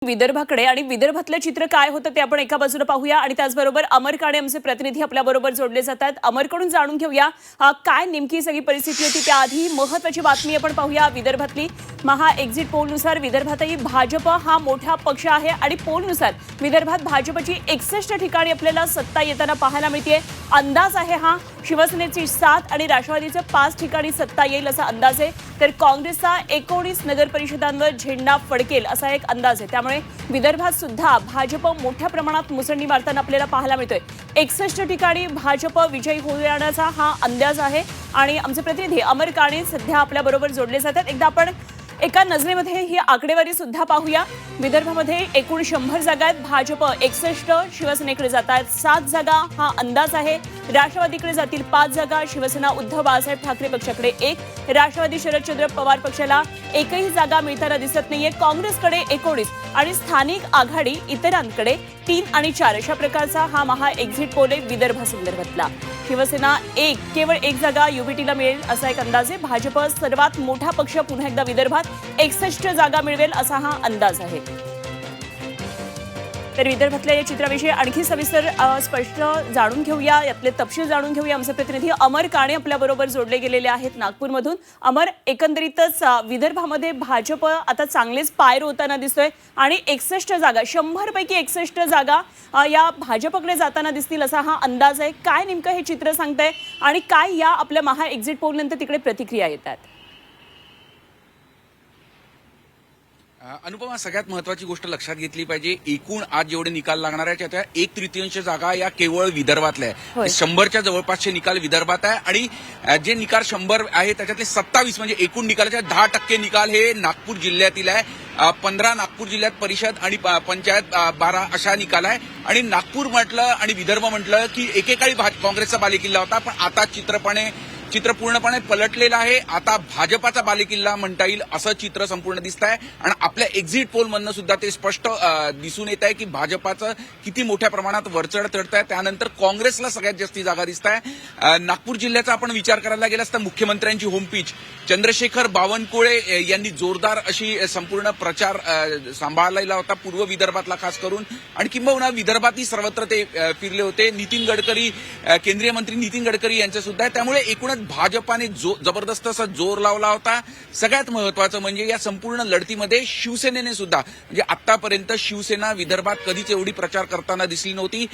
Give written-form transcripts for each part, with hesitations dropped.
विदर्भाकडे आणि विदर्भातलं चित्र काय होतं ते आपण एका बाजूला पाहूया आणि त्याचबरोबर अमर काणे आमचे प्रतिनिधी आपल्या बरोबर जोडले जातात. अमरकडून जाणून घेऊया काय नेमकी सगळी परिस्थिती होती. त्याआधी महत्त्वाची बातमी आपण पाहूया विदर्भातली. महा एक्झिट पोलनुसार विदर्भातही भाजप हा मोठा पक्ष आहे आणि पोलनुसार विदर्भात भाजपची 61 ठिकाणी आपल्याला सत्ता येताना पाहायला मिळते. अंदाज आहे हा शिवसेनेची 7 आणि राष्ट्रवादीचे 5 ठिकाणी सत्ता येईल असा अंदाज आहे. तर काँग्रेसचा 19 नगर परिषदांवर झेंडा फडकेल असा एक अंदाज आहे. त्यामुळे विदर्भात सुद्धा भाजप मोठ्या प्रमाणात मुसंडी मारताना आपल्याला पाहायला मिळतोय. 61 ठिकाणी भाजप विजयी होण्याचा हा अंदाज आहे आणि आमचे प्रतिनिधी अमर काणे सध्या आपल्या बरोबर जोडले जातात. एकदा आपण एका नजरेमध्ये ही आकडेवारी सुद्धा पाहूया. विदर्भामध्ये एकूण 100 जागा आहेत. भाजप 61, शिवसेनेकडे जात आहेत 7 जागा हा अंदाज आहे. राष्ट्रवादीकडे जातील 5 जागा, शिवसेना उद्धव बाळासाहेब ठाकरे पक्षाकडे 1, राष्ट्रवादी शरदचंद्र पवार पक्षाला एकही जागा मिळताना दिसत नाहीये. काँग्रेसकडे 19 आणि स्थानिक आघाडी इतरांकडे 3 आणि 4 अशा प्रकारचा हा महा एक्झिट पोल आहे विदर्भासंदर्भातला. शिवसेना केवळ 1 जागा युबीटीला मिळेल असा एक अंदाज आहे. भाजप सर्वात मोठा पक्ष पुन्हा एकदा विदर्भात 61 जागा मिळवेल असा हा अंदाज आहे. तर विदर्भातल्या या चित्राविषयी आणखी सविस्तर स्पष्ट जाणून घेऊया, यातले तपशील जाणून घेऊया. आमचे प्रतिनिधी अमर काणे आपल्या बरोबर जोडले गेलेले आहेत नागपूरमधून. अमर, एकंदरीतच विदर्भामध्ये भाजप आता चांगलेच पाय रोवताना दिसतोय आणि 61 जागा 100 पैकी 61 जागा या भाजपकडे जाताना दिसतील असा हा अंदाज आहे. काय नेमकं हे चित्र सांगतंय आणि काय या आपल्या महा एक्झिट पोल नंतर तिकडे प्रतिक्रिया येतात? अनुपमा, सगळ्यात महत्वाची गोष्ट लक्षात घेतली पाहिजे. एकूण आज जेवढे निकाल लागणार आहे त्याच्या 1/3 जागा या केवळ विदर्भातल्या आहे. 100च्या जवळपासचे निकाल विदर्भात आहे आणि जे निकाल 100 आहे त्याच्यातले 27 म्हणजे एकूण निकालाच्या 10% निकाल हे नागपूर जिल्ह्यातील आहे. 15 नागपूर जिल्ह्यात परिषद आणि पंचायत 12 अशा निकाल आहे. आणि नागपूर म्हटलं आणि विदर्भ म्हटलं की एकेकाळी काँग्रेसचा बालेकिल्ला होता, पण आता चित्र पूर्णपणे पलटलेलं आहे. आता भाजपाचा बालेकिल्ला म्हणता येईल असं चित्र संपूर्ण दिसत आहे आणि आपल्या एक्झिट पोलमधनं सुद्धा ते स्पष्ट दिसून येत आहे की भाजपाचं किती मोठ्या प्रमाणात वरचढ चढत आहे. त्यानंतर काँग्रेसला सगळ्यात जास्त जागा दिसत आहे. नागपूर जिल्ह्याचा आपण विचार करायला गेला असता मुख्यमंत्र्यांची होमपिच चंद्रशेखर बावनकुळे यांनी जोरदार अशी संपूर्ण प्रचार सांभाळलेला होता, पूर्व विदर्भातला खास करून आणि किंबहुना विदर्भातही सर्वत्र ते फिरले होते. केंद्रीय मंत्री नितीन गडकरी यांचं सुद्धा आहे. त्यामुळे एकूणच भाजपाने जबरदस्त असा जोर लावला होता. सगळ्यात महत्वाचं म्हणजे या संपूर्ण लढतीमध्ये शिवसेनेने सुद्धा म्हणजे आतापर्यंत शिवसेना विदर्भात कधीच एवढी प्रचार करताना दिसली नव्हती.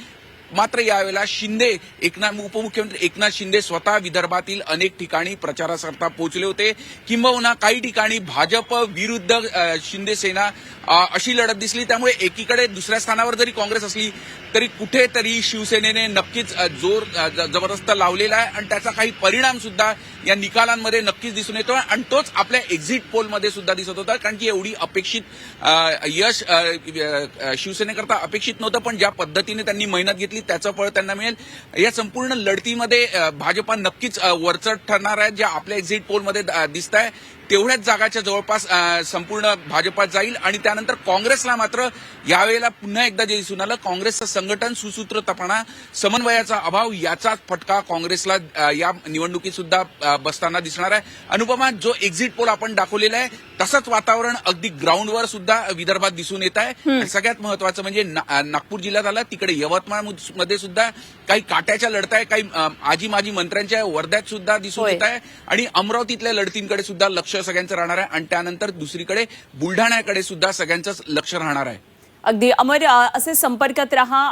मात्र यावेळेला उपमुख्यमंत्री एकनाथ शिंदे स्वतः विदर्भातील अनेक ठिकाणी प्रचाराकरता पोहोचले होते. किंबहुना काही ठिकाणी भाजप विरुद्ध शिंदे सेना अशी लढत दिसली. त्यामुळे एकीकडे दुसऱ्या स्थानावर जरी काँग्रेस असली तरी कुठेतरी शिवसेनेने नक्कीच जोर जबरदस्त लावलेला आहे आणि त्याचा काही परिणाम सुद्धा या निकालांमध्ये नक्कीच दिसून येतो आणि तोच आपल्या एक्झिट पोलमध्ये सुद्धा दिसत होता. कारण की एवढी अपेक्षित यश शिवसेनेकरता अपेक्षित नव्हतं, पण ज्या पद्धतीने त्यांनी मेहनत घेतली त्याचं फळ त्यांना मिळेल. या संपूर्ण लढतीमध्ये भाजपा नक्कीच वरचढ ठरणार आहे. ज्या आपल्या एक्झिट पोलमध्ये दिसत आहे तेवढ्याच जागाच्या जवळपास संपूर्ण भाजपात जाईल आणि त्यानंतर काँग्रेसला मात्र यावेळेला पुन्हा एकदा जे दिसून आलं, काँग्रेसचं संघटन, सुसूत्रपणा, समन्वयाचा अभाव याचाच फटका काँग्रेसला या निवडणुकीत सुद्धा बसताना दिसणार आहे. अनुपमा, जो एक्झिट पोल आपण दाखवलेला आहे तसंच वातावरण अगदी ग्राउंडवर सुद्धा विदर्भात दिसून येत आहे. सगळ्यात महत्वाचं म्हणजे नागपूर जिल्ह्यात आला, तिकडे यवतमाळमध्ये सुद्धा काही काट्याच्या लढत आहे, काही आजी माजी मंत्र्यांच्या वर्ध्यात सुद्धा दिसून येत आहे आणि अमरावतीतल्या लढतींकडे सुद्धा लक्ष सगळ्यांचं राहणार आहे आणि त्यानंतर दुसरीकडे बुलढाण्याकडे सुद्धा सगळ्यांचंच लक्ष राहणार आहे. अगदी अमर, असे संपर्कात रहा.